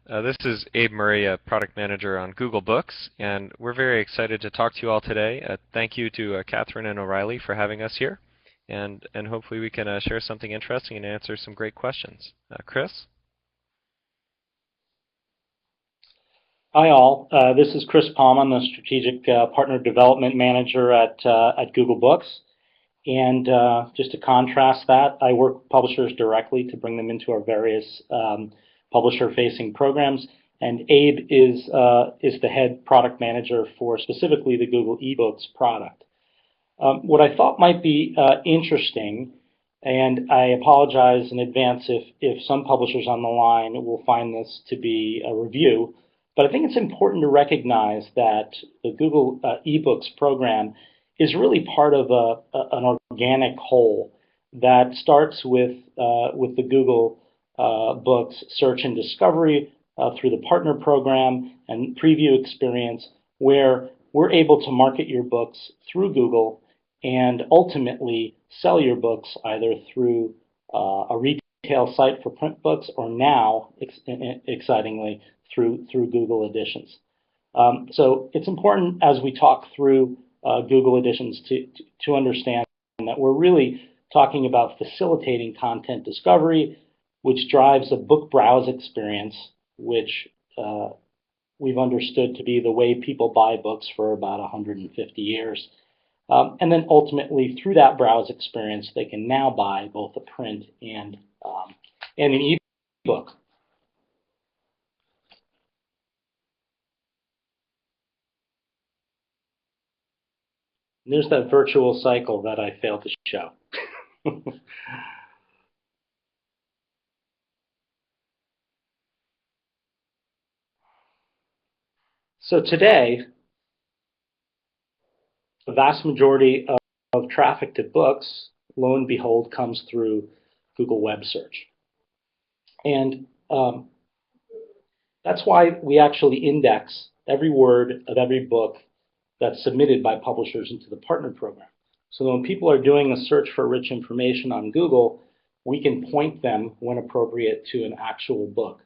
This is Abe Murray, a product manager on Google Books, and we're very excited to talk to you all today. Thank you to Catherine and O'Reilly for having us here, and hopefully we can share something interesting and answer some great questions. Chris? Hi all, this is Chris Palma. I'm the Strategic Partner Development Manager at Google Books. And just to contrast that, I work with publishers directly to bring them into our various publisher-facing programs. And Abe is the head product manager for specifically the Google eBooks product. What I thought might be interesting, and I apologize in advance if some publishers on the line will find this to be a review, but I think it's important to recognize that the Google eBooks program is really part of an organic whole that starts with the Google Books search and discovery through the partner program and preview experience, where we're able to market your books through Google and ultimately sell your books either through a retail site for print books or now, excitingly, through Google Editions. So it's important as we talk through Google Editions to understand that we're really talking about facilitating content discovery, which drives a book browse experience, which we've understood to be the way people buy books for about 150 years. And then ultimately, through that browse experience, they can now buy both a print and an e-book. There's that virtual cycle that I failed to show. So today, the vast majority of traffic to books, lo and behold, comes through Google Web Search. And that's why we actually index every word of every book that's submitted by publishers into the partner program. So when people are doing a search for rich information on Google, we can point them, when appropriate, to an actual book.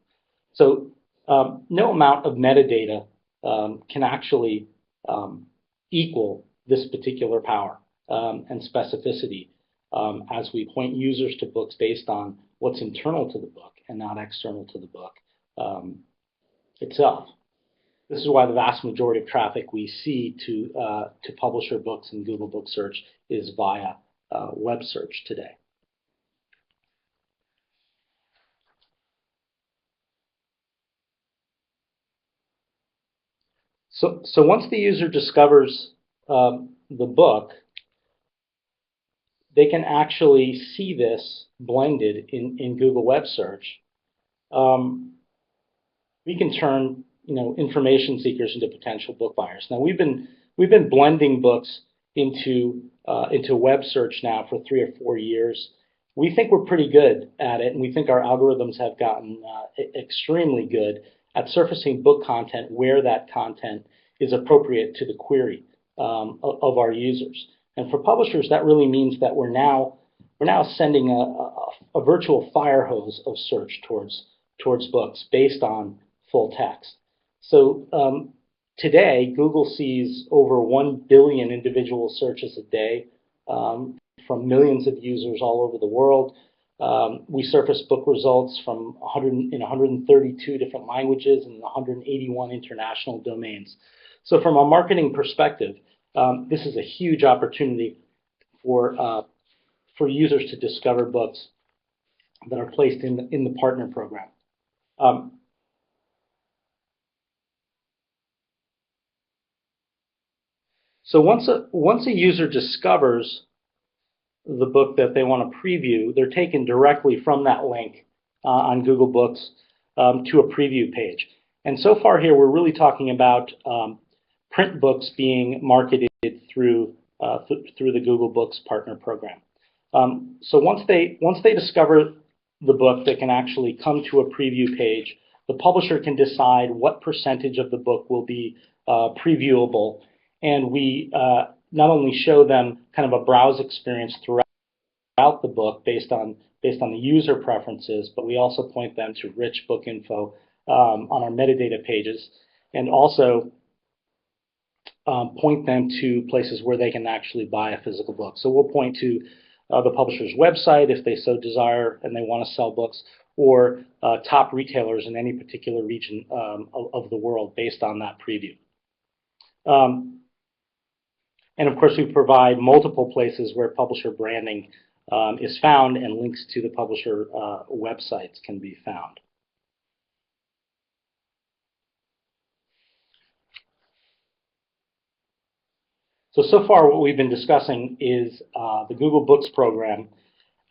So no amount of metadata can actually equal this particular power and specificity as we point users to books based on what's internal to the book and not external to the book itself. This is why the vast majority of traffic we see to publisher books in Google Book Search is via web search today. So once the user discovers the book, they can actually see this blended in Google Web Search. We can turn information seekers into potential book buyers. Now we've been blending books into web search now for 3 or 4 years. We think we're pretty good at it, and we think our algorithms have gotten extremely good at surfacing book content where that content is appropriate to the query of our users. And for publishers, that really means that we're now sending a virtual fire hose of search towards books based on full text. So today, Google sees over 1 billion individual searches a day from millions of users all over the world. We surface book results from 132 different languages and 181 international domains. So from a marketing perspective, this is a huge opportunity for users to discover books that are placed in the partner program. So once a user discovers the book that they want to preview, they're taken directly from that link on Google Books to a preview page. And so far here, we're really talking about print books being marketed through the Google Books partner program. So once they discover the book, they can actually come to a preview page. The publisher can decide what percentage of the book will be previewable. And we not only show them kind of a browse experience throughout the book based on the user preferences, but we also point them to rich book info on our metadata pages, and also point them to places where they can actually buy a physical book. So we'll point to the publisher's website if they so desire and they want to sell books, or top retailers in any particular region of the world based on that preview. And of course, we provide multiple places where publisher branding is found, and links to the publisher websites can be found. So far what we've been discussing is the Google Books program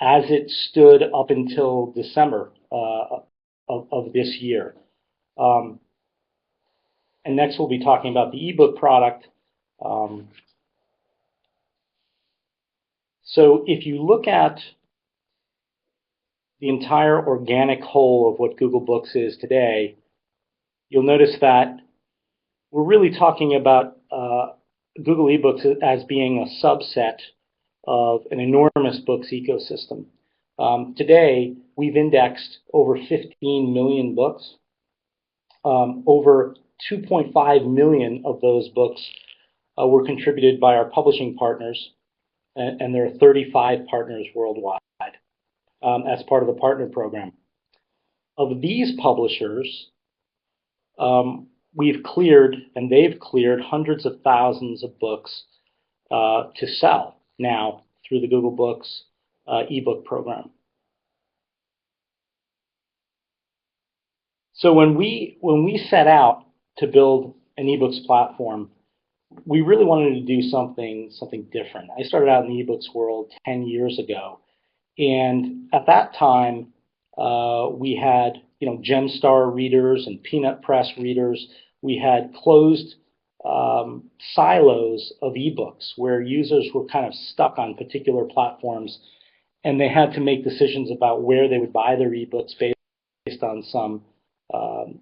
as it stood up until December of this year. And next we'll be talking about the eBook product. So if you look at the entire organic whole of what Google Books is today, you'll notice that we're really talking about Google eBooks as being a subset of an enormous books ecosystem. Today, we've indexed over 15 million books. Over 2.5 million of those books were contributed by our publishing partners, and there are 35 partners worldwide as part of the partner program. Of these publishers, we've cleared, and they've cleared, hundreds of thousands of books to sell now through the Google Books eBook program. So when we set out to build an eBooks platform, we really wanted to do something different. I started out in the eBooks world 10 years ago, and at that time we had Gemstar readers and Peanut Press readers. We had closed silos of eBooks where users were kind of stuck on particular platforms, and they had to make decisions about where they would buy their eBooks based on some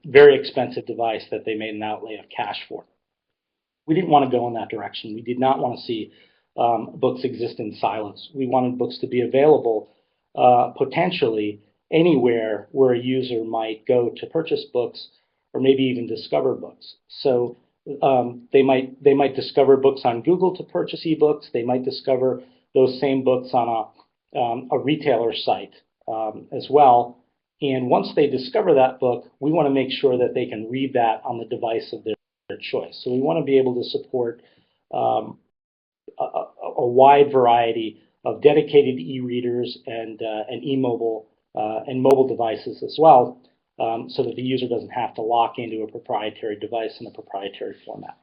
very expensive device that they made an outlay of cash for. We didn't want to go in that direction. We did not want to see books exist in silos. We wanted books to be available potentially anywhere where a user might go to purchase books, or maybe even discover books. So they might discover books on Google to purchase ebooks. They might discover those same books on a retailer site as well. And once they discover that book, we want to make sure that they can read that on the device of their choice. So we want to be able to support a wide variety of dedicated e-readers and e-mobile and mobile devices as well, so that the user doesn't have to lock into a proprietary device in a proprietary format.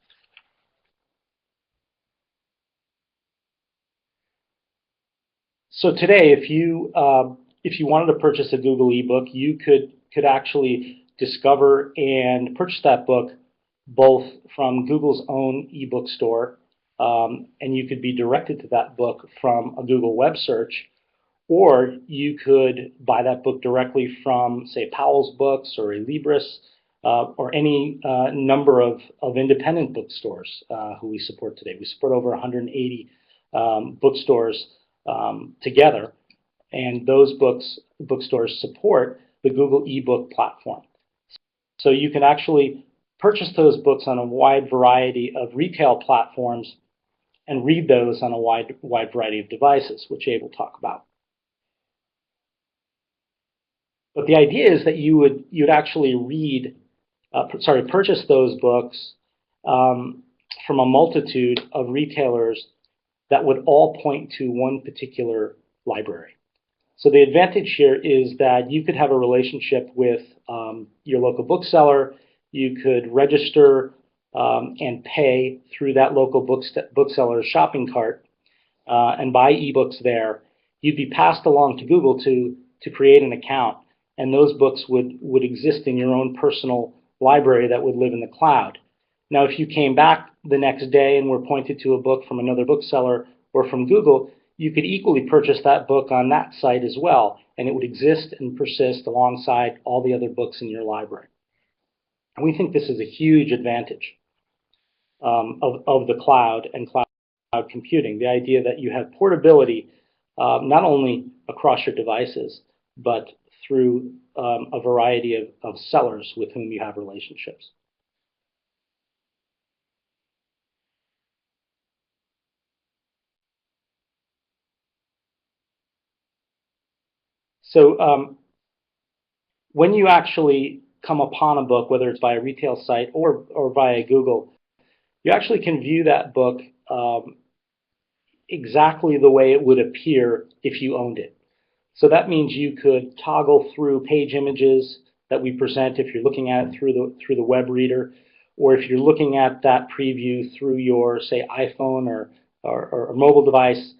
So today, if you wanted to purchase a Google eBook, you could actually discover and purchase that book both from Google's own eBook store, and you could be directed to that book from a Google web search, or you could buy that book directly from, say, Powell's Books or Libris, or any number of independent bookstores who we support today. We support over 180 bookstores together, and those bookstores support the Google eBook platform. So you can actually purchase those books on a wide variety of retail platforms and read those on a wide variety of devices, which Abe will talk about. But the idea is that you'd actually purchase those books from a multitude of retailers that would all point to one particular library. So the advantage here is that you could have a relationship with your local bookseller. You could register and pay through that local bookseller's shopping cart and buy ebooks there. You'd be passed along to Google to create an account, and those books would exist in your own personal library that would live in the cloud. Now, if you came back the next day and were pointed to a book from another bookseller or from Google, you could equally purchase that book on that site as well, and it would exist and persist alongside all the other books in your library. And we think this is a huge advantage of the cloud and cloud computing, the idea that you have portability not only across your devices, but through a variety of sellers with whom you have relationships. So when you actually come upon a book, whether it's via a retail site or via Google, you actually can view that book exactly the way it would appear if you owned it. So that means you could toggle through page images that we present if you're looking at it through the web reader, or if you're looking at that preview through your, say, iPhone or mobile device,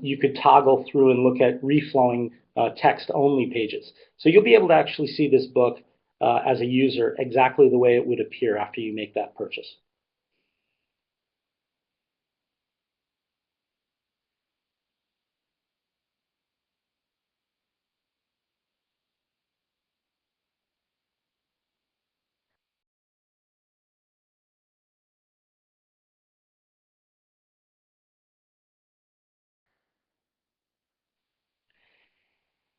you could toggle through and look at reflowing text-only pages. So you'll be able to actually see this book as a user exactly the way it would appear after you make that purchase.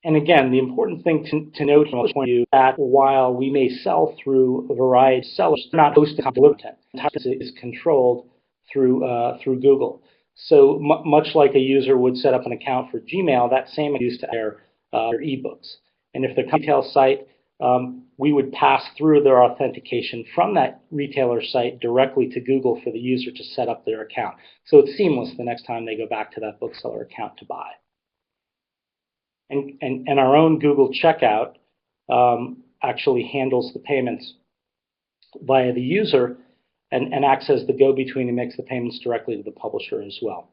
And again, the important thing to note from this point of view is that while we may sell through a variety of sellers, they're not hosted content. It is controlled through Google. So much like a user would set up an account for Gmail, that same is used to their eBooks. And if they're a retail site, we would pass through their authentication from that retailer site directly to Google for the user to set up their account. So it's seamless the next time they go back to that bookseller account to buy. And our own Google checkout actually handles the payments via the user and acts as the go-between and makes the payments directly to the publisher as well.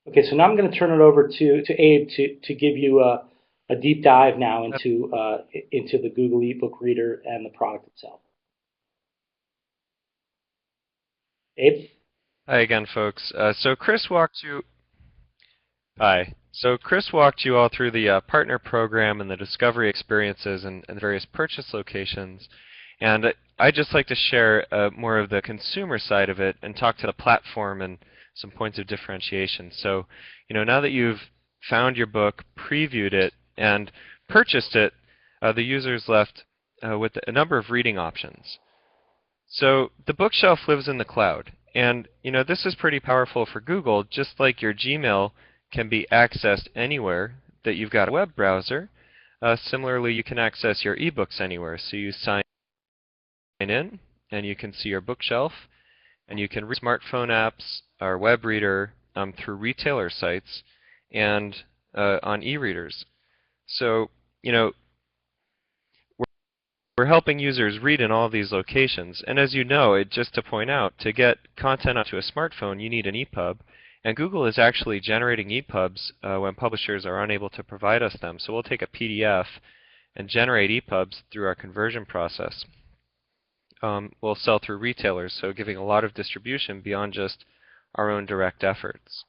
Okay, so now I'm going to turn it over to Abe to give you a deep dive now into the Google eBook Reader and the product itself. Abe? Hi again, folks. So Chris walked you all through the partner program and the discovery experiences and various purchase locations. And I'd just like to share more of the consumer side of it and talk to the platform and some points of differentiation. So, now that you've found your book, previewed it, and purchased it, the user's left with a number of reading options. So the bookshelf lives in the cloud. And, this is pretty powerful for Google, just like your Gmail can be accessed anywhere that you've got a web browser. Similarly, you can access your eBooks anywhere. So you sign in, and you can see your bookshelf, and you can read smartphone apps or web reader through retailer sites and on e-readers. So, we're helping users read in all these locations. And as you know, just to point out, to get content onto a smartphone, you need an EPUB. And Google is actually generating EPUBs when publishers are unable to provide us them. So we'll take a PDF and generate EPUBs through our conversion process. We'll sell through retailers, so giving a lot of distribution beyond just our own direct efforts.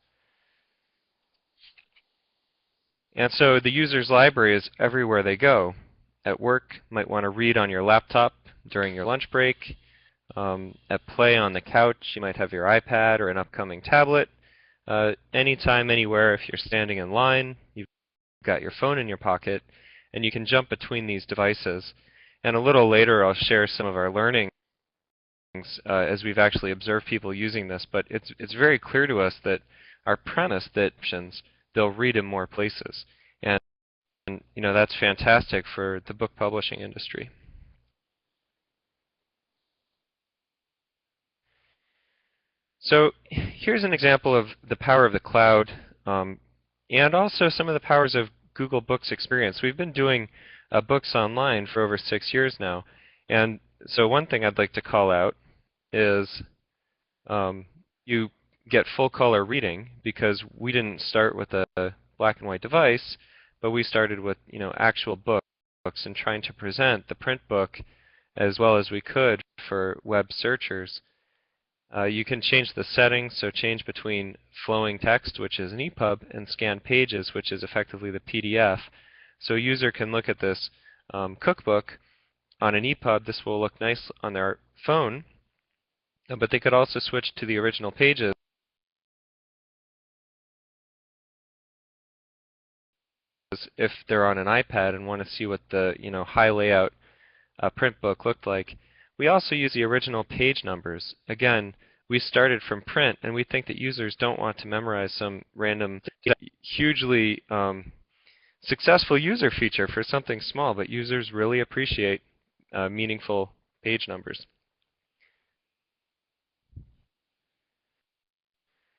And so the user's library is everywhere they go. At work, you might want to read on your laptop during your lunch break. At play on the couch, you might have your iPad or an upcoming tablet. Anytime, anywhere, if you're standing in line, you've got your phone in your pocket, and you can jump between these devices. And a little later, I'll share some of our learnings as we've actually observed people using this. But it's very clear to us that our premise that they'll read in more places. And that's fantastic for the book publishing industry. So here's an example of the power of the cloud and also some of the powers of Google Books experience. We've been doing books online for over 6 years now. And so one thing I'd like to call out is you get full color reading because we didn't start with a black and white device, but we started with actual books and trying to present the print book as well as we could for web searchers. You can change the settings, so change between flowing text, which is an EPUB, and scanned pages, which is effectively the PDF. So a user can look at this cookbook on an EPUB. This will look nice on their phone, but they could also switch to the original pages if they're on an iPad and want to see what the high layout print book looked like. We also use the original page numbers. Again, we started from print, and we think that users don't want to memorize some random, hugely successful user feature for something small, but users really appreciate meaningful page numbers.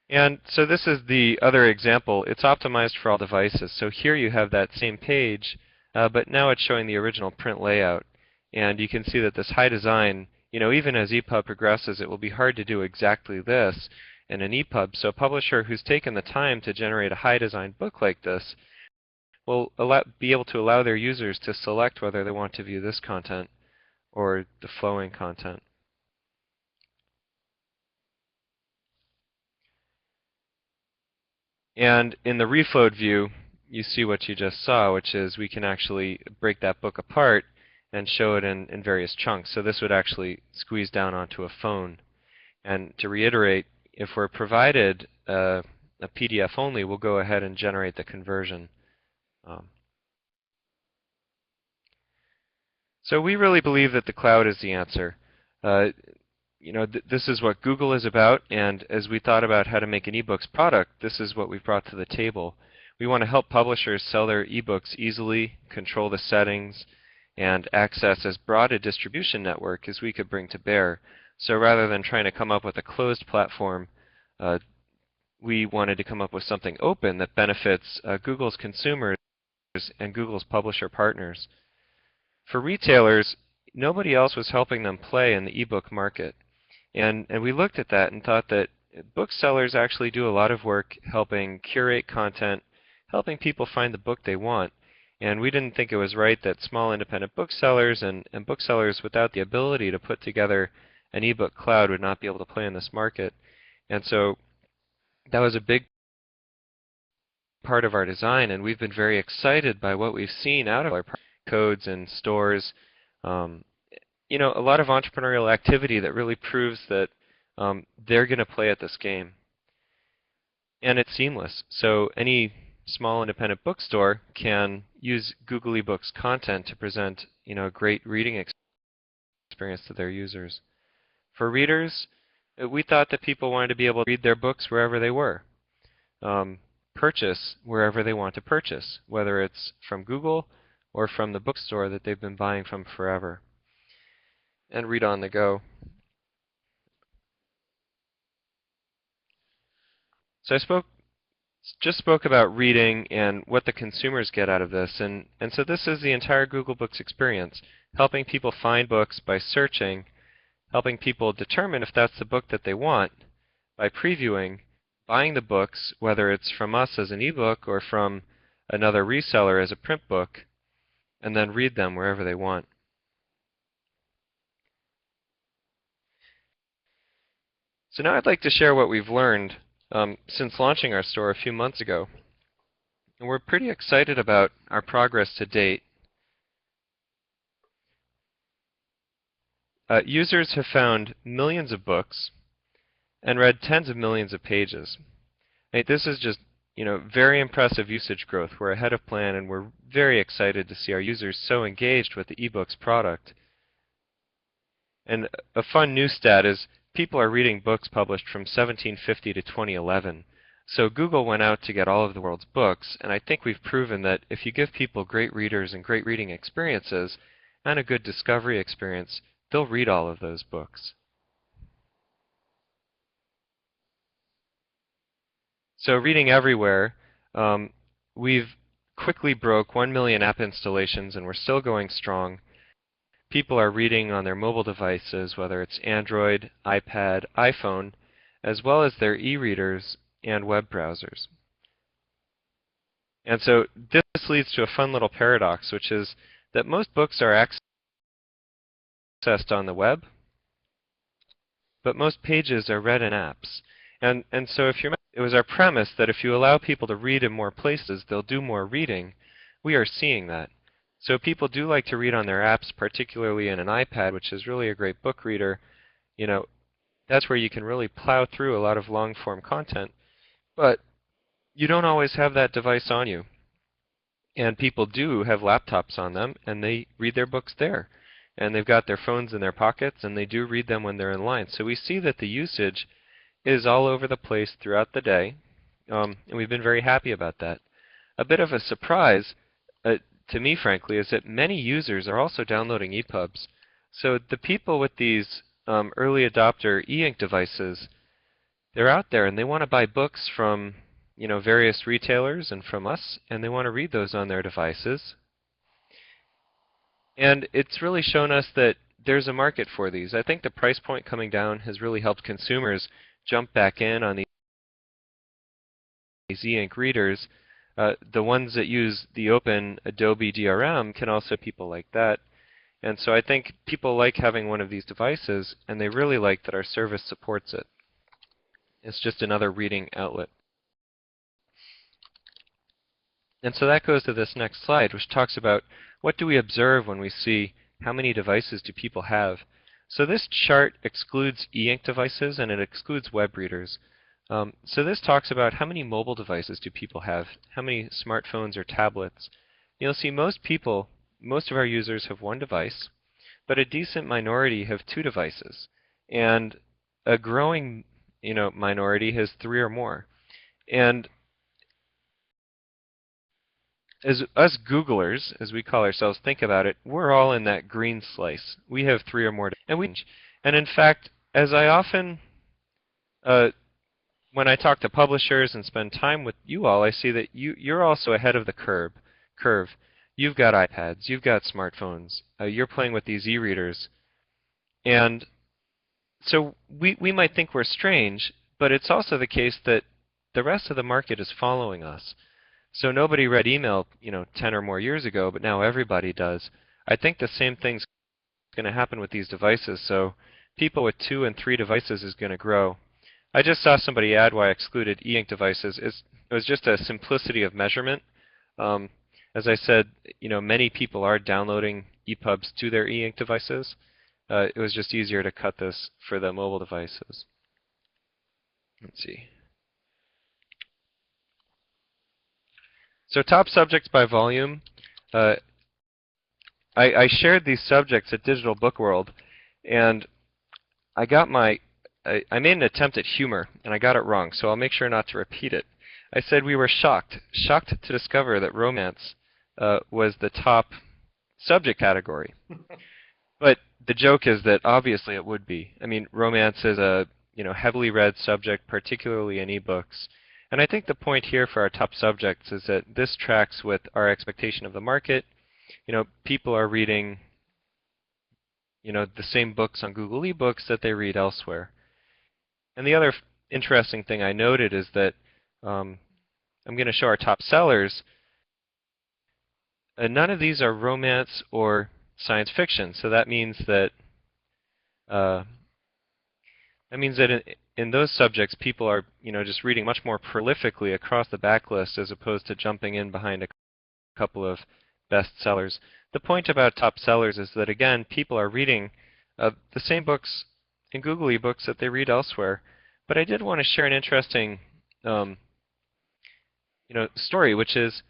And so this is the other example. It's optimized for all devices. So here you have that same page, but now it's showing the original print layout. And you can see that this high design, even as EPUB progresses, it will be hard to do exactly this in an EPUB. So a publisher who's taken the time to generate a high design book like this will be able to allow their users to select whether they want to view this content or the flowing content. And in the reflowed view, you see what you just saw, which is we can actually break that book apart and show it in various chunks. So this would actually squeeze down onto a phone. And to reiterate, if we're provided a PDF only, we'll go ahead and generate the conversion. So we really believe that the cloud is the answer. This is what Google is about, and as we thought about how to make an eBooks product, this is what we've brought to the table. We want to help publishers sell their eBooks easily, control the settings, and access as broad a distribution network as we could bring to bear. So rather than trying to come up with a closed platform, we wanted to come up with something open that benefits Google's consumers and Google's publisher partners. For retailers, nobody else was helping them play in the ebook market. And we looked at that and thought that booksellers actually do a lot of work helping curate content, helping people find the book they want. And we didn't think it was right that small independent booksellers and booksellers without the ability to put together an ebook cloud would not be able to play in this market. And so that was a big part of our design, and we've been very excited by what we've seen out of our codes and stores. A lot of entrepreneurial activity that really proves that they're going to play at this game. And it's seamless. So any small independent bookstore can use Google eBooks content to present a great reading experience to their users. For readers, we thought that people wanted to be able to read their books wherever they were. Purchase wherever they want to purchase, whether it's from Google or from the bookstore that they've been buying from forever. And read on the go. So I just spoke about reading and what the consumers get out of this, and so this is the entire Google Books experience, helping people find books by searching, helping people determine if that's the book that they want by previewing, buying the books, whether it's from us as an ebook or from another reseller as a print book, and then read them wherever they want. So now I'd like to share what we've learned since launching our store a few months ago. And we're pretty excited about our progress to date. Users have found millions of books and read tens of millions of pages. This is just very impressive usage growth. We're ahead of plan, and we're very excited to see our users so engaged with the eBooks product. And a fun new stat is people are reading books published from 1750 to 2011. So Google went out to get all of the world's books, and I think we've proven that if you give people great readers and great reading experiences and a good discovery experience, they'll read all of those books. So reading everywhere, we've quickly broke 1 million app installations, and we're still going strong. People are reading on their mobile devices, whether it's Android, iPad, iPhone, as well as their e-readers and web browsers. And so this leads to a fun little paradox, which is that most books are accessed on the web, but most pages are read in apps. And so it was our premise that if you allow people to read in more places, they'll do more reading. We are seeing that. So people do like to read on their apps, particularly in an iPad, which is really a great book reader. That's where you can really plow through a lot of long-form content. But you don't always have that device on you. And people do have laptops on them, and they read their books there. And they've got their phones in their pockets, and they do read them when they're in line. So we see that the usage is all over the place throughout the day, and we've been very happy about that. A bit of a surprise, to me, frankly, is that many users are also downloading EPUBs. So the people with these early adopter e-ink devices, they're out there and they want to buy books from various retailers and from us, and they want to read those on their devices. And it's really shown us that there's a market for these. I think the price point coming down has really helped consumers jump back in on these e-ink readers. The ones that use the open Adobe DRM can also people like that. And so I think people like having one of these devices, and they really like that our service supports it. It's just another reading outlet. And so that goes to this next slide, which talks about what do we observe when we see how many devices do people have. So this chart excludes e-ink devices, and it excludes web readers. So this talks about how many mobile devices do people have, how many smartphones or tablets. You'll see most of our users have one device, but a decent minority have two devices, and a growing minority has three or more. And as us Googlers, as we call ourselves, think about it, we're all in that green slice. We have three or more, and in fact, as I often when I talk to publishers and spend time with you all, I see that you're also ahead of the curve. You've got iPads, you've got smartphones, you're playing with these e-readers. And so we might think we're strange, but it's also the case that the rest of the market is following us. So nobody read email 10 or more years ago, but now everybody does. I think the same thing's going to happen with these devices. So people with 2 and 3 devices is going to grow. I just saw somebody add why I excluded e-ink devices. It was just a simplicity of measurement. As I said, many people are downloading EPUBs to their e-ink devices. It was just easier to cut this for the mobile devices. Let's see. So top subjects by volume. I shared these subjects at Digital Book World, and I made an attempt at humor, and I got it wrong, so I'll make sure not to repeat it. I said we were shocked to discover that romance was the top subject category. But the joke is that obviously it would be. I mean, romance is a heavily read subject, particularly in eBooks. And I think the point here for our top subjects is that this tracks with our expectation of the market. People are reading the same books on Google eBooks that they read elsewhere. And the other interesting thing I noted is that I'm going to show our top sellers. None of these are romance or science fiction, so that means that in those subjects, people are just reading much more prolifically across the backlist as opposed to jumping in behind a couple of best sellers. The point about top sellers is that, again, people are reading the same books in Google eBooks that they read elsewhere. But I did want to share an interesting story, which is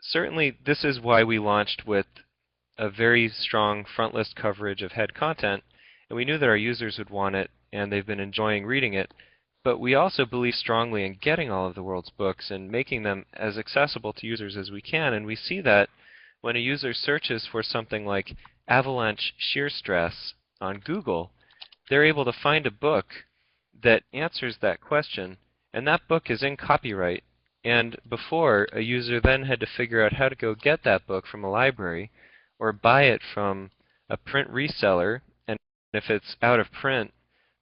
certainly this is why we launched with a very strong front list coverage of head content, and we knew that our users would want it, and they've been enjoying reading it. But we also believe strongly in getting all of the world's books and making them as accessible to users as we can, and we see that when a user searches for something like avalanche shear stress on Google, they're able to find a book that answers that question, and that book is in copyright. And before, a user then had to figure out how to go get that book from a library or buy it from a print reseller, and if it's out of print,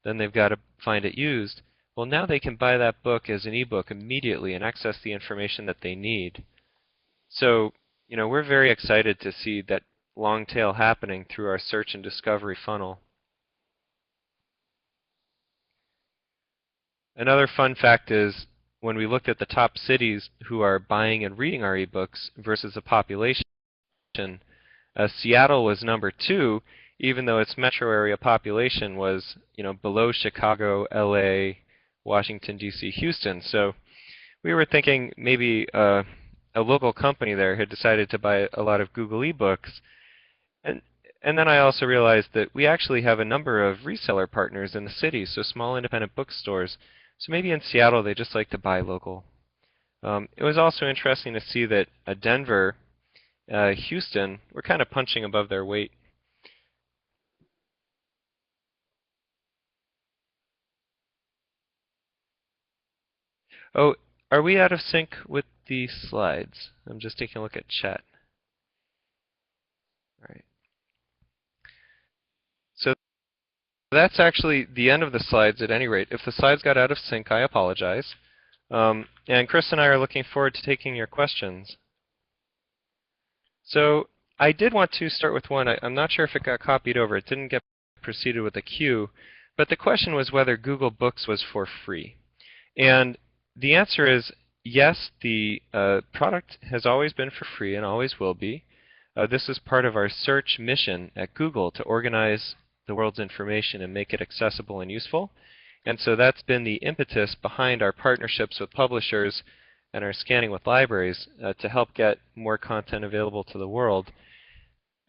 then they've got to find it used. Well, now they can buy that book as an ebook immediately and access the information that they need. So, we're very excited to see that long tail happening through our search and discovery funnel. Another fun fact is when we looked at the top cities who are buying and reading our ebooks versus the population, Seattle was number 2, even though its metro area population was, below Chicago, LA, Washington, D.C., Houston. So we were thinking maybe a local company there had decided to buy a lot of Google eBooks. And and then I also realized that we actually have a number of reseller partners in the city, so small independent bookstores. So maybe in Seattle they just like to buy local. It was also interesting to see that Denver, Houston, were kind of punching above their weight. Oh, are we out of sync with the slides? I'm just taking a look at chat. All right. So that's actually the end of the slides at any rate. If the slides got out of sync, I apologize. And Chris and I are looking forward to taking your questions. So I did want to start with one. I'm not sure if it got copied over. It didn't get preceded with a Q, but the question was whether Google Books was for free. And the answer is yes, the product has always been for free and always will be. This is part of our search mission at Google to organize the world's information and make it accessible and useful. And so that's been the impetus behind our partnerships with publishers and our scanning with libraries to help get more content available to the world.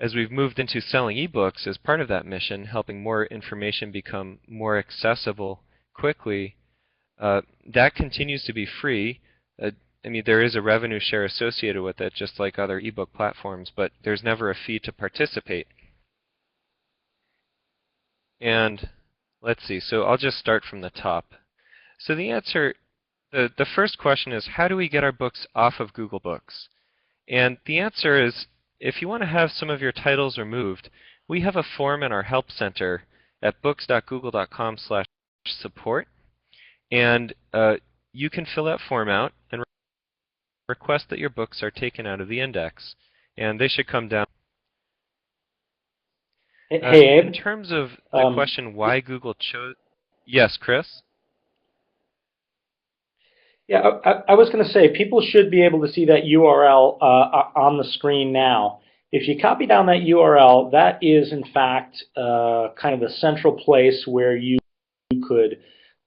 As we've moved into selling ebooks as part of that mission, helping more information become more accessible quickly, that continues to be free. I mean, there is a revenue share associated with it, just like other ebook platforms, but there's never a fee to participate. And let's see, so I'll just start from the top. So the answer, the first question is, how do we get our books off of Google Books? And the answer is, if you want to have some of your titles removed, we have a form in our Help Center at books.google.com/support. And you can fill that form out and request that your books are taken out of the index. And they should come down. Hey, In Abe. terms of the question why Google chose... Yes, Chris? Yeah, I was going to say, people should be able to see that URL on the screen now. If you copy down that URL, that is, in fact, kind of the central place where you could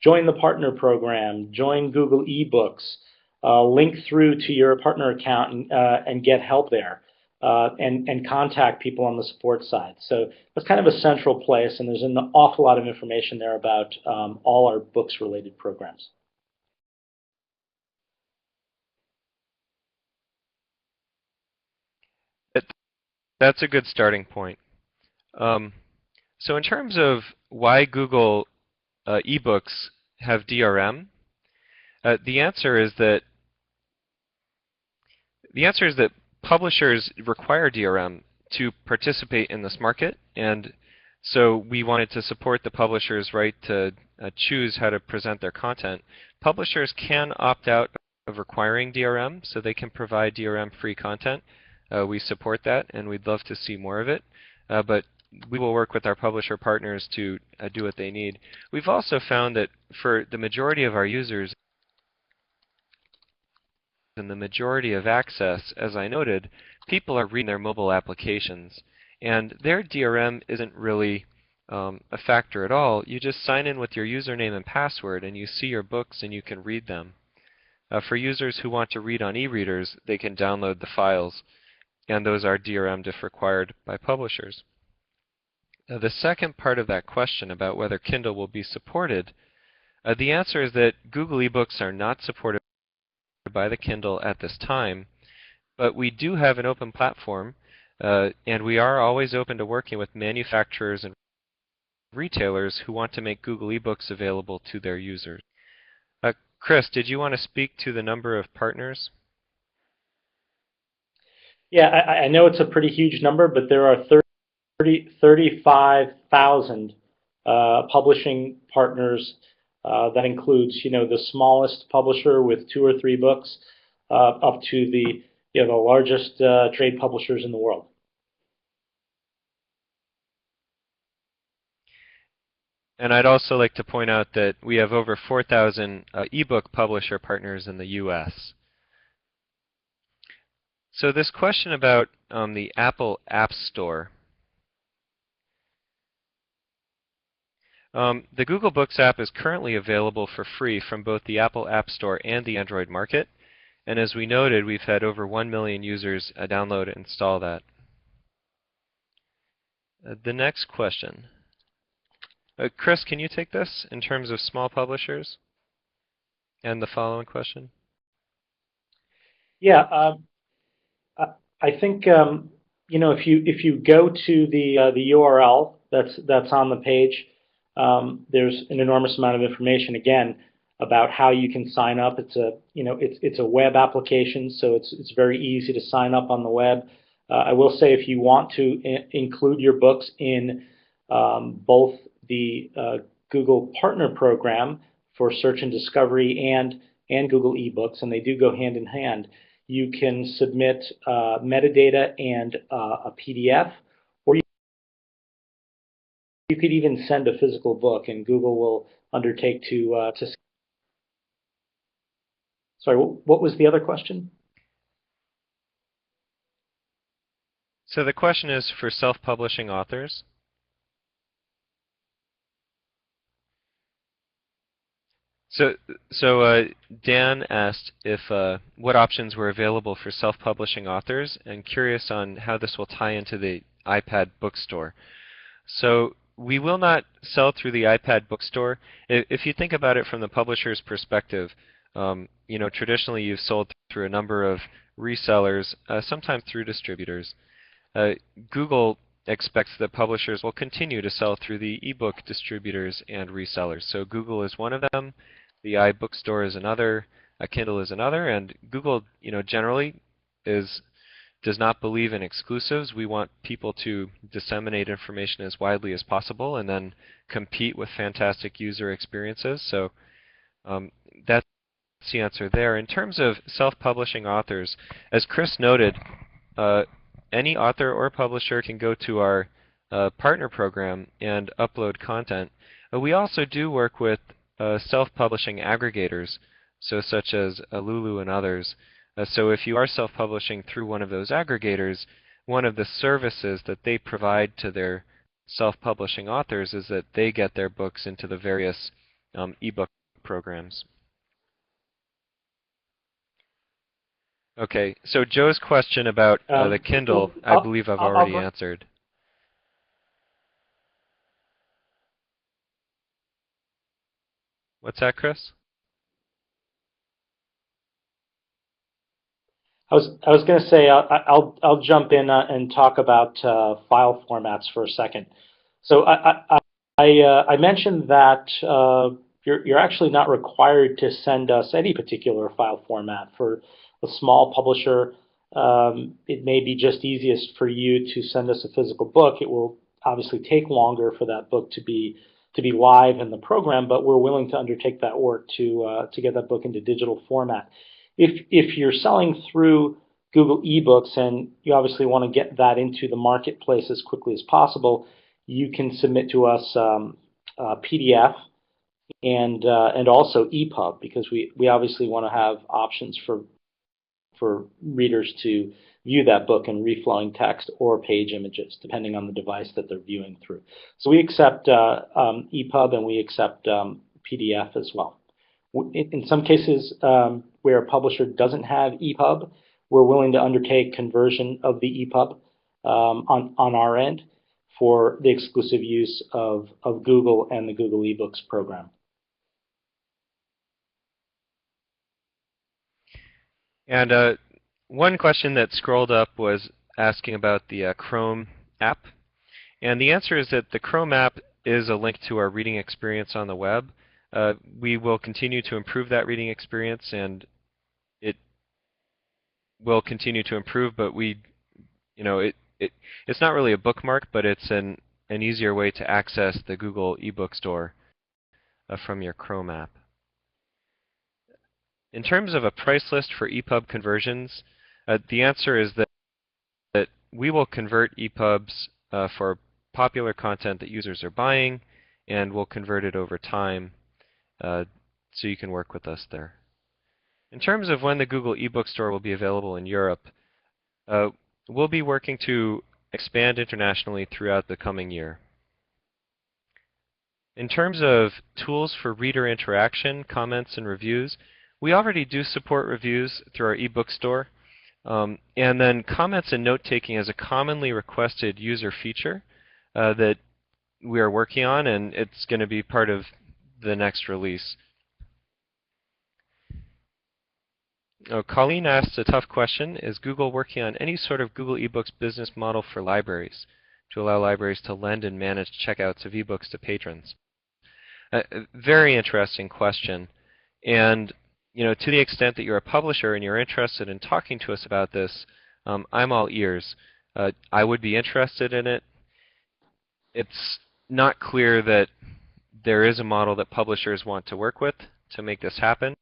join the partner program, join Google eBooks, link through to your partner account and get help there, and contact people on the support side. So that's kind of a central place, and there's an awful lot of information there about all our books-related programs. That's a good starting point. So in terms of why Google eBooks have DRM, the answer is that publishers require DRM to participate in this market, and so we wanted to support the publisher's right to choose how to present their content. Publishers can opt out of requiring DRM, so they can provide DRM-free content. We support that, and we'd love to see more of it, but we will work with our publisher partners to do what they need. We've also found that for the majority of our users and the majority of access, as I noted, people are reading their mobile applications, and their DRM isn't really a factor at all. You just sign in with your username and password, and you see your books and you can read them. For users who want to read on e-readers, they can download the files, and those are DRM'd if required by publishers. The second part of that question about whether Kindle will be supported, the answer is that Google eBooks are not supported by the Kindle at this time, but we do have an open platform, and we are always open to working with manufacturers and retailers who want to make Google eBooks available to their users. Chris, did you want to speak to the number of partners? Yeah, I know it's a pretty huge number, but there are 35,000 publishing partners. That includes, the smallest publisher with 2 or 3 books, up to the largest trade publishers in the world. And I'd also like to point out that we have over 4,000 ebook publisher partners in the U.S. So this question about the Apple App Store. The Google Books app is currently available for free from both the Apple App Store and the Android market. And as we noted, we've had over 1 million users download and install that. The next question. Chris, can you take this in terms of small publishers? And the following question? Yeah, I think if you go to the URL that's on the page, there's an enormous amount of information again about how you can sign up. It's a web application, so it's very easy to sign up on the web. I will say if you want to include your books in both the Google Partner Program for search and discovery and Google eBooks, and they do go hand in hand, you can submit metadata and a PDF, or you could even send a physical book, and Google will undertake to. Sorry, what was the other question? So the question is for self-publishing authors. So Dan asked if what options were available for self-publishing authors, and curious on how this will tie into the iPad bookstore. So we will not sell through the iPad bookstore. If you think about it from the publisher's perspective, traditionally you've sold through a number of resellers, sometimes through distributors. Google expects that publishers will continue to sell through the ebook distributors and resellers. So Google is one of them, the iBookstore is another, Kindle is another, and Google, generally does not believe in exclusives. We want people to disseminate information as widely as possible and then compete with fantastic user experiences. So that's the answer there. In terms of self-publishing authors, as Chris noted, any author or publisher can go to our partner program and upload content. We also do work with self-publishing aggregators, such as Lulu and others. So if you are self-publishing through one of those aggregators, one of the services that they provide to their self-publishing authors is that they get their books into the various ebook programs. Okay, so Joe's question about the Kindle, I believe I've already answered. What's that, Chris? I was going to say I'll jump in and talk about file formats for a second. So I mentioned that you're actually not required to send us any particular file format. For a small publisher, it may be just easiest for you to send us a physical book. It will obviously take longer for that book to be live in the program, but we're willing to undertake that work to get that book into digital format. If you're selling through Google eBooks and you obviously want to get that into the marketplace as quickly as possible, you can submit to us PDF and also EPUB, because we obviously want to have options for readers to view that book in reflowing text or page images, depending on the device that they're viewing through. So we accept EPUB and we accept PDF as well. In some cases where a publisher doesn't have EPUB, we're willing to undertake conversion of the EPUB on our end for the exclusive use of Google and the Google eBooks program. And one question that scrolled up was asking about the Chrome app. And the answer is that the Chrome app is a link to our reading experience on the web. We will continue to improve that reading experience, and it will continue to improve, but it's not really a bookmark, but it's an easier way to access the Google eBook store from your Chrome app. In terms of a price list for EPUB conversions, the answer is that we will convert EPUBs for popular content that users are buying, and we'll convert it over time, so you can work with us there. In terms of when the Google eBook store will be available in Europe, we'll be working to expand internationally throughout the coming year. In terms of tools for reader interaction, comments, and reviews, We already do support reviews through our ebook store. And then comments and note-taking is a commonly requested user feature that we are working on, and it's going to be part of the next release. Oh, Colleen asked a tough question. Is Google working on any sort of Google eBooks business model for libraries to allow libraries to lend and manage checkouts of ebooks to patrons? Very interesting question. And to the extent that you're a publisher and you're interested in talking to us about this, I'm all ears. I would be interested in it. It's not clear that there is a model that publishers want to work with to make this happen.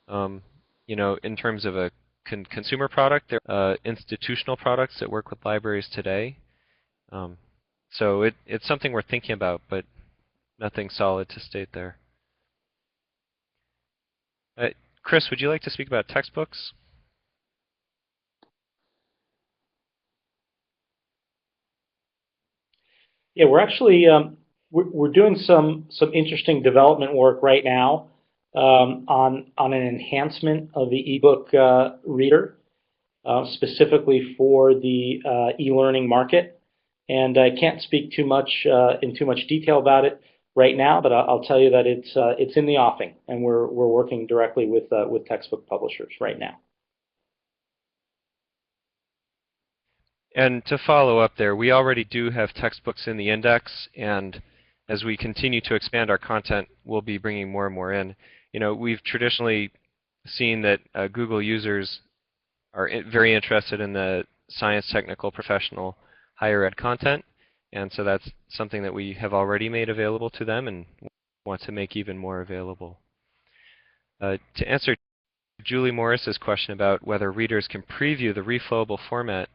In terms of a consumer product, there are institutional products that work with libraries today. So it's something we're thinking about, but nothing solid to state there. Chris, would you like to speak about textbooks? Yeah, we're actually we're doing some interesting development work right now on an enhancement of the ebook reader, specifically for the e-learning market. And I can't speak too much in too much detail about it right now, but I'll tell you that it's in the offing, and we're working directly with textbook publishers right now. And to follow up there, we already do have textbooks in the index, and as we continue to expand our content, we'll be bringing more and more in. We've traditionally seen that Google users are very interested in the science, technical, professional, higher ed content, and so that's something that we have already made available to them and want to make even more available. To answer Julie Morris's question about whether readers can preview the reflowable format,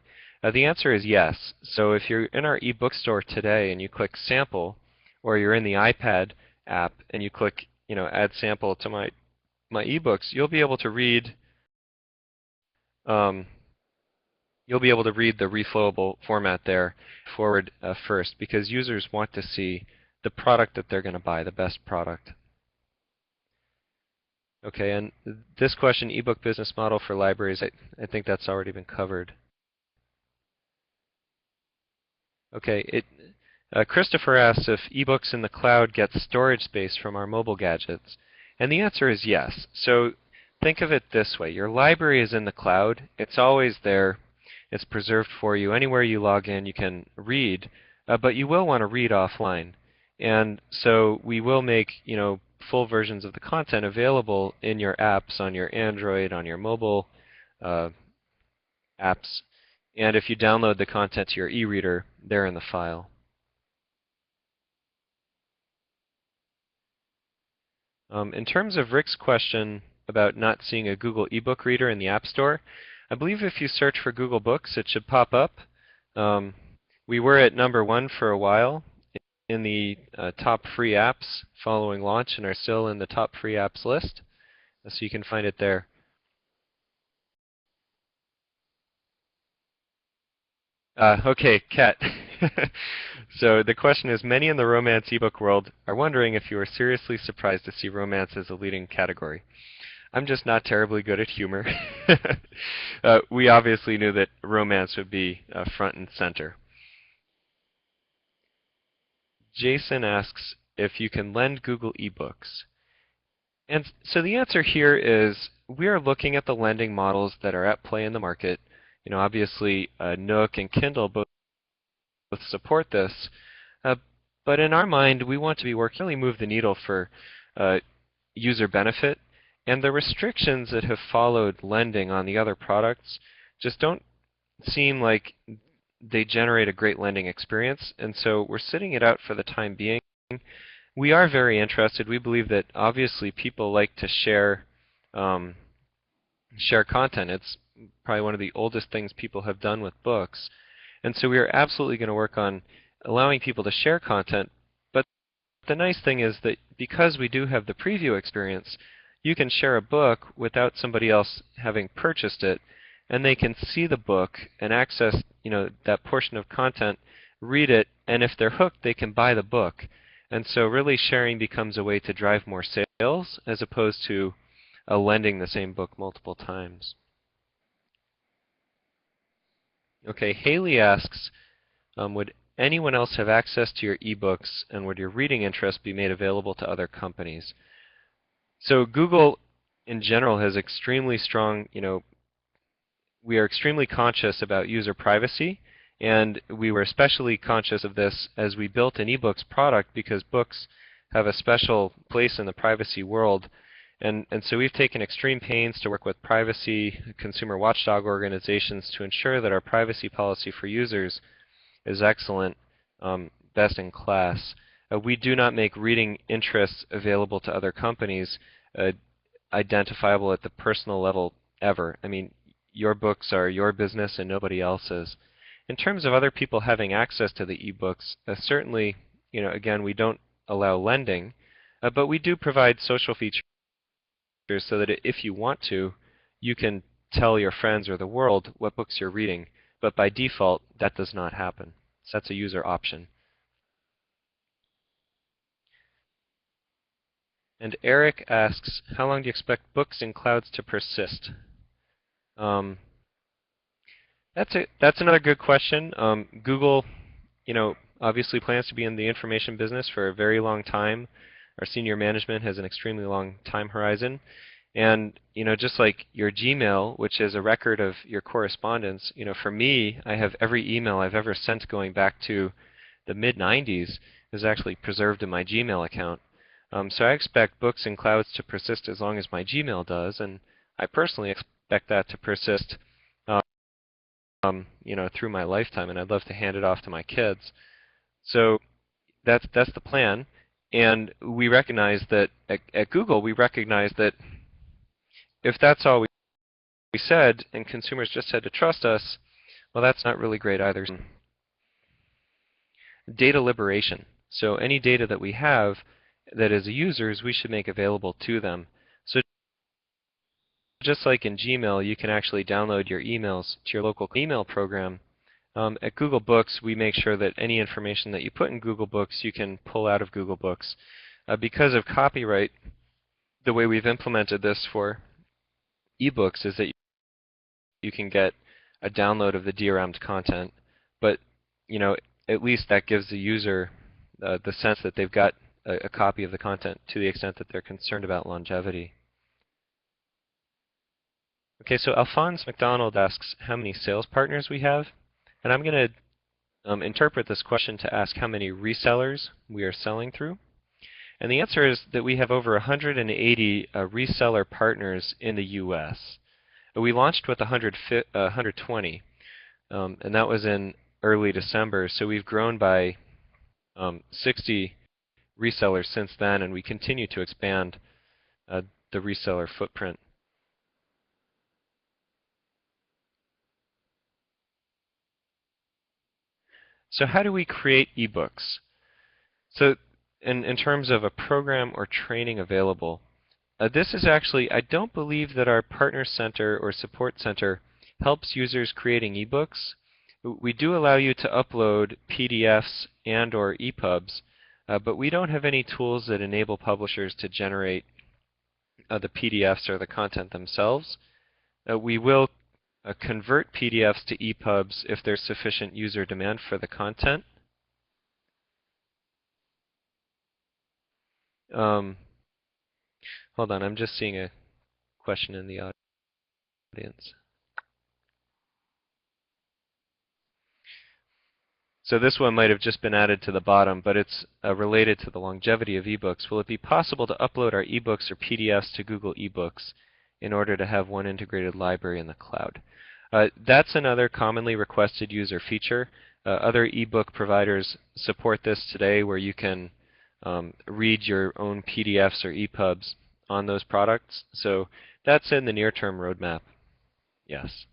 the answer is yes. So if you're in our ebook store today and you click sample, or you're in the iPad app and you click add sample to my ebooks, you'll be able to read the reflowable format there forward first, because users want to see the product that they're going to buy, the best product. Okay, and this question, ebook business model for libraries, I think that's already been covered. Okay, Christopher asks if ebooks in the cloud get storage space from our mobile gadgets. And the answer is yes. So think of it this way. Your library is in the cloud. It's always there. It's preserved for you. Anywhere you log in, you can read, but you will want to read offline. And so we will make full versions of the content available in your apps, on your Android, on your mobile apps. And if you download the content to your e-reader, they're in the file. In terms of Rick's question about not seeing a Google eBook reader in the App Store, I believe if you search for Google Books, it should pop up. We were at #1 for a while in the top free apps following launch, and are still in the top free apps list, so you can find it there. Okay, Kat. So the question is, many in the romance ebook world are wondering if you are seriously surprised to see romance as a leading category. I'm just not terribly good at humor. We obviously knew that romance would be front and center. Jason asks if you can lend Google eBooks. And so the answer here is we are looking at the lending models that are at play in the market. Obviously, Nook and Kindle both support this, but in our mind, we want to be working to really move the needle for user benefit, and the restrictions that have followed lending on the other products just don't seem like they generate a great lending experience, and so we're sitting it out for the time being. We are very interested. We believe that obviously people like to share content. It's probably one of the oldest things people have done with books. And so we are absolutely going to work on allowing people to share content. But the nice thing is that because we do have the preview experience, you can share a book without somebody else having purchased it, and they can see the book and access that portion of content, read it, and if they're hooked, they can buy the book. And so really sharing becomes a way to drive more sales sales as opposed to lending the same book multiple times. Okay, Haley asks, would anyone else have access to your eBooks, and would your reading interest be made available to other companies? So Google, in general, has extremely strong, we are extremely conscious about user privacy, and we were especially conscious of this as we built an eBooks product because books have a special place in the privacy world. And so we've taken extreme pains to work with privacy consumer watchdog organizations to ensure that our privacy policy for users is excellent, best in class. We do not make reading interests available to other companies identifiable at the personal level ever. I mean, your books are your business and nobody else's. In terms of other people having access to the eBooks, certainly, again, we don't allow lending, but we do provide social features so that if you want to, you can tell your friends or the world what books you're reading. But by default, that does not happen. So that's a user option. And Eric asks, how long do you expect books in clouds to persist? That's another good question. Google, obviously plans to be in the information business for a very long time. Our senior management has an extremely long time horizon. And, just like your Gmail, which is a record of your correspondence, for me, I have every email I've ever sent going back to the mid-90s is actually preserved in my Gmail account. So I expect books in clouds to persist as long as my Gmail does, and I personally expect that to persist through my lifetime, and I'd love to hand it off to my kids. So that's the plan. And we recognize that at Google, we recognize that if that's all we said and consumers just had to trust us, well, that's not really great either. Data liberation. So any data that we have that as users, we should make available to them. So just like in Gmail, you can actually download your emails to your local email program. At Google Books, we make sure that any information that you put in Google Books, you can pull out of Google Books. Because of copyright, the way we've implemented this for eBooks is that you can get a download of the DRM'd content, but at least that gives the user the sense that they've got a copy of the content to the extent that they're concerned about longevity. Okay, so Alphonse McDonald asks how many sales partners we have, and I'm going to interpret this question to ask how many resellers we are selling through. And the answer is that we have over 180 reseller partners in the U.S. We launched with 120, and that was in early December, so we've grown by 60 resellers since then, and we continue to expand the reseller footprint. So how do we create ebooks? So in terms of a program or training available, this is actually, I don't believe that our partner center or support center helps users creating ebooks. We do allow you to upload PDFs and or EPUBs, but we don't have any tools that enable publishers to generate the PDFs or the content themselves. We will convert PDFs to EPUBs if there's sufficient user demand for the content. Hold on, I'm just seeing a question in the audience. So this one might have just been added to the bottom, but it's related to the longevity of ebooks. Will it be possible to upload our ebooks or PDFs to Google eBooks in order to have one integrated library in the cloud? That's another commonly requested user feature. Other ebook providers support this today where you can read your own PDFs or EPUBs on those products. So that's in the near-term roadmap, yes.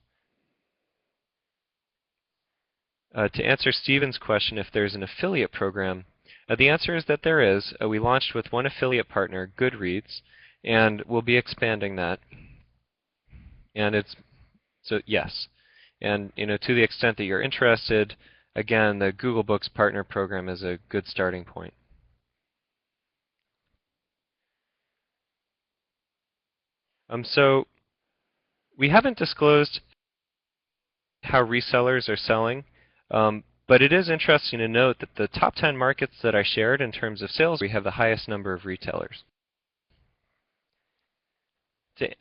To answer Stephen's question if there's an affiliate program, the answer is that there is. We launched with one affiliate partner, Goodreads, and we'll be expanding that. And so yes. And to the extent that you're interested, again, the Google Books Partner Program is a good starting point. So we haven't disclosed how resellers are selling, but it is interesting to note that the top 10 markets that I shared in terms of sales, we have the highest number of retailers.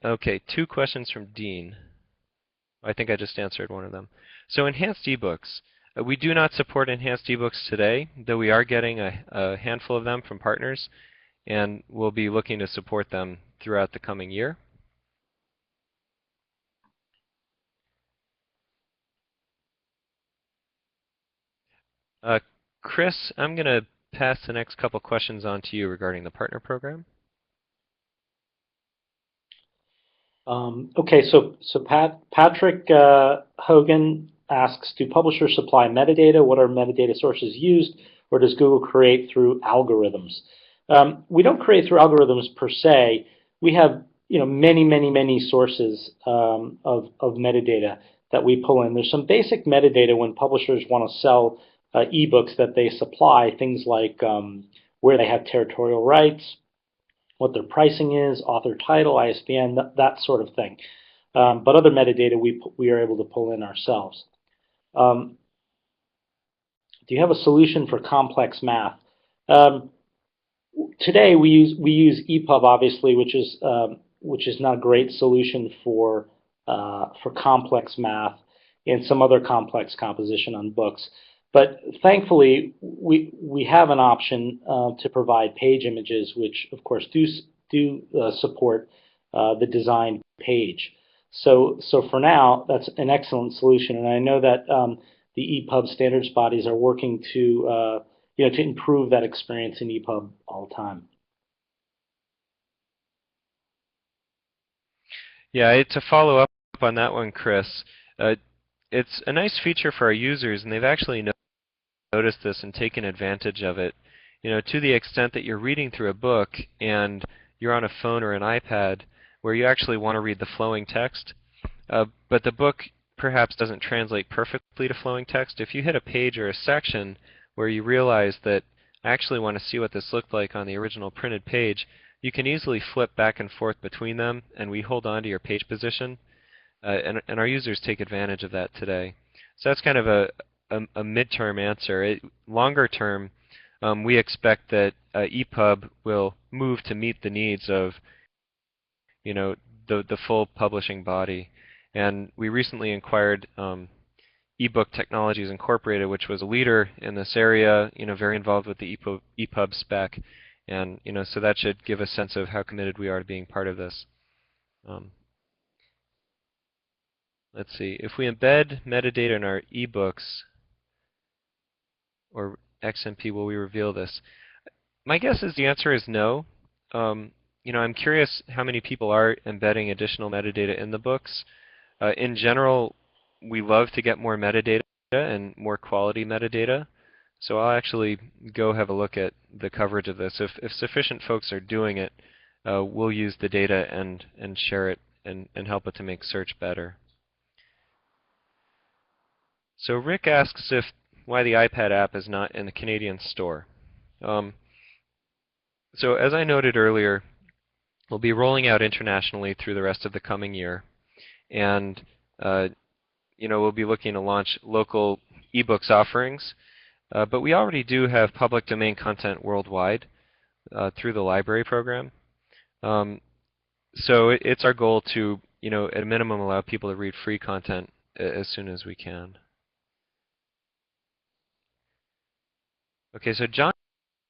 Okay, 2 questions from Dean. I think I just answered one of them. So enhanced eBooks. We do not support enhanced eBooks today, though we are getting a handful of them from partners, and we'll be looking to support them throughout the coming year. Chris, I'm going to pass the next couple questions on to you regarding the partner program. Okay, so Patrick Hogan asks, do publishers supply metadata? What are metadata sources used, or does Google create through algorithms? We don't create through algorithms per se. We have many sources of metadata that we pull in. There's some basic metadata when publishers want to sell ebooks that they supply, things like where they have territorial rights, what their pricing is, author title, ISBN, that sort of thing. But other metadata we are able to pull in ourselves. Do you have a solution for complex math? Today we use EPUB, obviously, which is not a great solution for complex math and some other complex composition on books. But thankfully, we have an option to provide page images, which of course do support the designed page. So for now, that's an excellent solution, and I know that the EPUB standards bodies are working to to improve that experience in EPUB all the time. Yeah, to follow up on that one, Chris, it's a nice feature for our users, and they've actually noticed this and taken advantage of it. To the extent that you're reading through a book and you're on a phone or an iPad where you actually want to read the flowing text, but the book perhaps doesn't translate perfectly to flowing text. If you hit a page or a section where you realize that I actually want to see what this looked like on the original printed page, you can easily flip back and forth between them, and we hold on to your page position, and our users take advantage of that today. So that's kind of a midterm answer. Longer term, we expect that EPUB will move to meet the needs of the full publishing body. And we recently acquired eBook Technologies Incorporated, which was a leader in this area, very involved with the EPUB spec, and so that should give a sense of how committed we are to being part of this. Let's see, if we embed metadata in our ebooks or XMP, will we reveal this? My guess is the answer is no. I'm curious how many people are embedding additional metadata in the books. In general, we love to get more metadata and more quality metadata. So I'll actually go have a look at the coverage of this. If sufficient folks are doing it, we'll use the data and share it and help it to make search better. So Rick asks why the iPad app is not in the Canadian store. So as I noted earlier, we'll be rolling out internationally through the rest of the coming year, and we'll be looking to launch local eBooks offerings. But we already do have public domain content worldwide through the library program. So it's our goal to, at a minimum, allow people to read free content as soon as we can. Okay, so John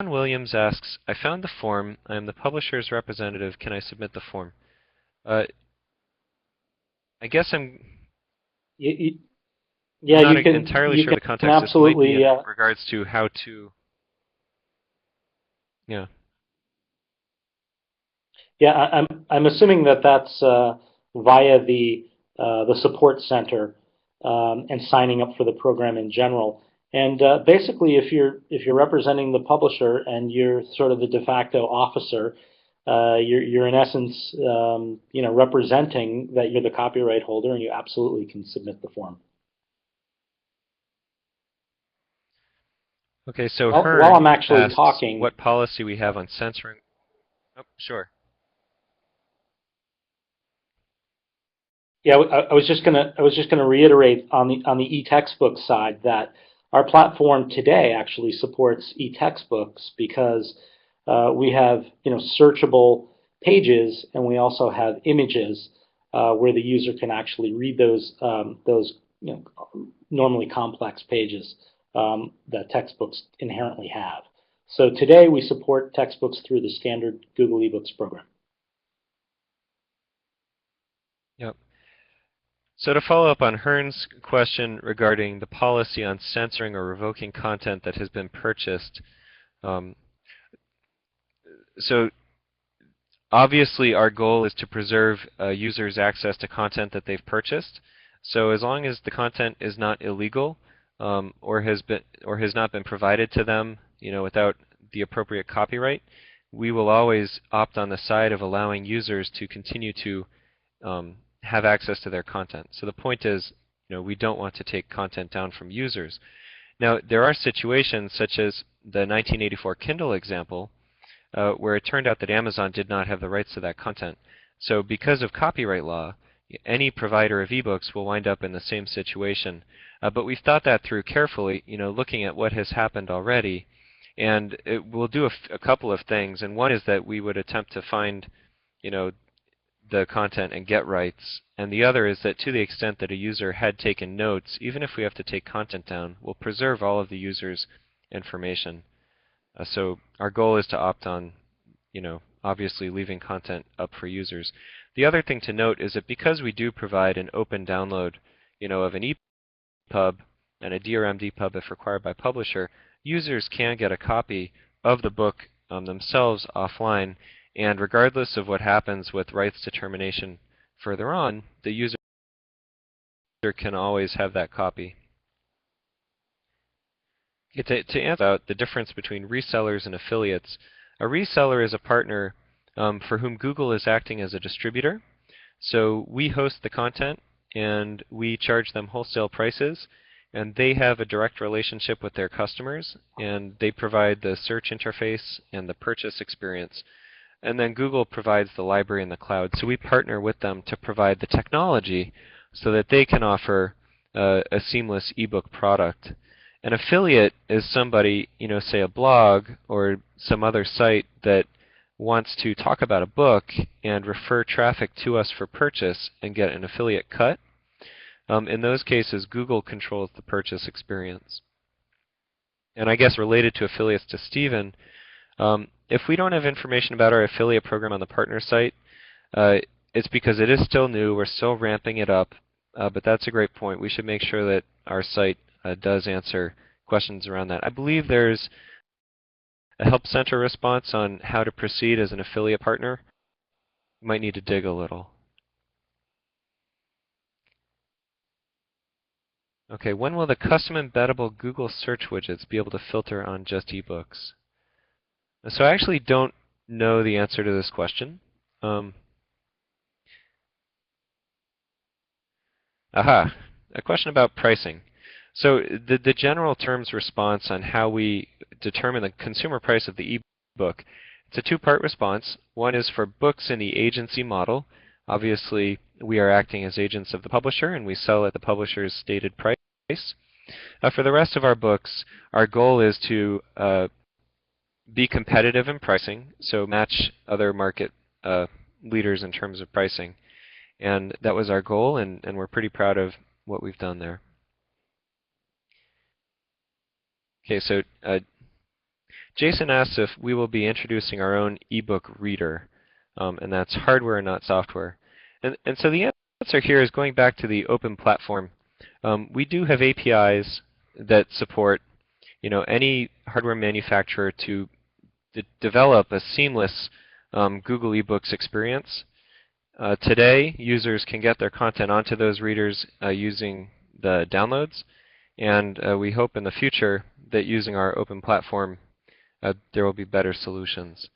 Williams asks, I found the form. I am the publisher's representative. Can I submit the form? I guess I'm not entirely sure the context. This might be in regards to how to. Yeah. Yeah, I'm assuming that that's via the support center and signing up for the program in general. And basically, if you're representing the publisher and you're sort of the de facto officer, you're in essence representing that you're the copyright holder, and you absolutely can submit the form. Okay, so while I'm actually talking, what policy we have on censoring. Oh, sure. Yeah, I was just gonna reiterate on the e-textbook side that our platform today actually supports e-textbooks because we have searchable pages, and we also have images where the user can actually read those normally complex pages that textbooks inherently have. So today we support textbooks through the standard Google eBooks program. Yep. So to follow up on Hearn's question regarding the policy on censoring or revoking content that has been purchased, um, so obviously our goal is to preserve users' access to content that they've purchased. So as long as the content is not illegal or has not been provided to them, without the appropriate copyright, we will always opt on the side of allowing users to continue to have access to their content. So the point is, we don't want to take content down from users. Now, there are situations such as the 1984 Kindle example where it turned out that Amazon did not have the rights to that content. So because of copyright law, any provider of ebooks will wind up in the same situation. But we've thought that through carefully, looking at what has happened already. And we'll do a couple of things. And one is that we would attempt to find, the content and get rights. And the other is that to the extent that a user had taken notes, even if we have to take content down, we'll preserve all of the user's information. So our goal is to opt on, obviously leaving content up for users. The other thing to note is that because we do provide an open download, of an EPUB and a DRM DPUB if required by publisher, users can get a copy of the book themselves offline, and regardless of what happens with rights determination further on, the user can always have that copy. To answer about the difference between resellers and affiliates, a reseller is a partner for whom Google is acting as a distributor. So we host the content, and we charge them wholesale prices, and they have a direct relationship with their customers, and they provide the search interface and the purchase experience. And then Google provides the library and the cloud. So we partner with them to provide the technology so that they can offer a seamless ebook product. An affiliate is somebody, say a blog or some other site that wants to talk about a book and refer traffic to us for purchase and get an affiliate cut. In those cases, Google controls the purchase experience. And I guess related to affiliates to Stephen, if we don't have information about our affiliate program on the partner site, it's because it is still new. We're still ramping it up. But that's a great point. We should make sure that our site does answer questions around that. I believe there's a Help Center response on how to proceed as an affiliate partner. You might need to dig a little. Okay, when will the custom embeddable Google search widgets be able to filter on just ebooks? So I actually don't know the answer to this question. A question about pricing. So the general terms response on how we determine the consumer price of the ebook, it's a two-part response. One is for books in the agency model. Obviously, we are acting as agents of the publisher, and we sell at the publisher's stated price. For the rest of our books, our goal is to be competitive in pricing, so match other market leaders in terms of pricing. And that was our goal, and we're pretty proud of what we've done there. Okay, so Jason asks if we will be introducing our own ebook reader, and that's hardware, not software. And so the answer here is going back to the open platform. We do have APIs that support, any hardware manufacturer to develop a seamless Google eBooks experience. Today, users can get their content onto those readers using the downloads, and we hope in the future that using our open platform, there will be better solutions.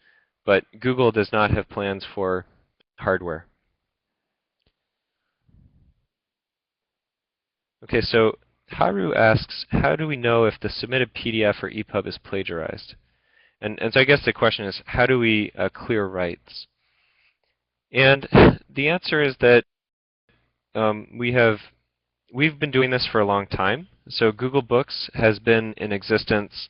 But Google does not have plans for hardware. Okay, so Haru asks, how do we know if the submitted PDF or EPUB is plagiarized? And so I guess the question is, how do we clear rights? And the answer is that we've been doing this for a long time. So Google Books has been in existence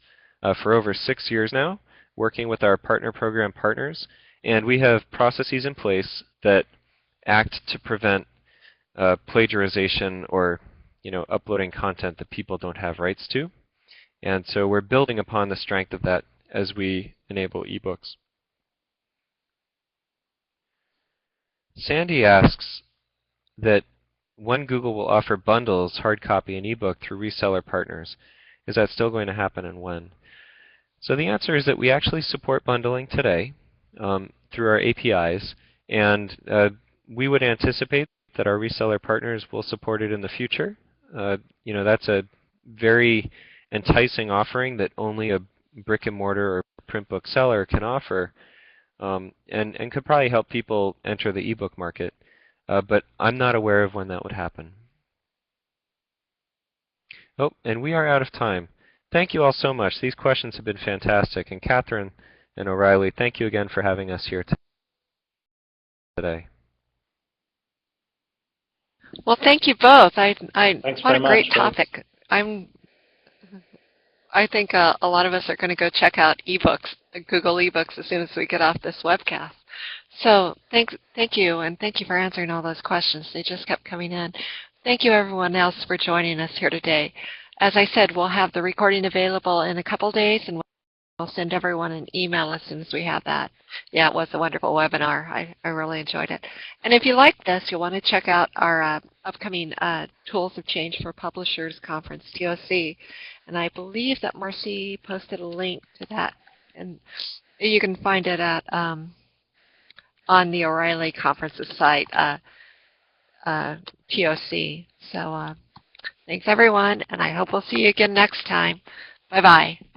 for over 6 years now, working with our partner program partners, and we have processes in place that act to prevent plagiarization or uploading content that people don't have rights to. And so we're building upon the strength of that as we enable eBooks. Sandy asks that when Google will offer bundles, hard copy, and ebook through reseller partners. Is that still going to happen, and when? So the answer is that we actually support bundling today through our APIs, and we would anticipate that our reseller partners will support it in the future. That's a very enticing offering that only a brick and mortar or print book seller can offer, and could probably help people enter the ebook market. But I'm not aware of when that would happen. Oh, and we are out of time. Thank you all so much. These questions have been fantastic. And Catherine and O'Reilly, thank you again for having us here today. Well, thank you both. Thanks what very a great much, topic. I think a lot of us are going to go check out eBooks, Google eBooks, as soon as we get off this webcast. So thank you, and thank you for answering all those questions. They just kept coming in. Thank you, everyone else, for joining us here today. As I said, we'll have the recording available in a couple days, and we'll send everyone an email as soon as we have that. Yeah, it was a wonderful webinar. I really enjoyed it. And if you like this, you'll want to check out our upcoming Tools of Change for Publishers Conference, TOC. And I believe that Marcy posted a link to that. And you can find it at on the O'Reilly Conference's site, TOC. So thanks, everyone, and I hope we'll see you again next time. Bye-bye.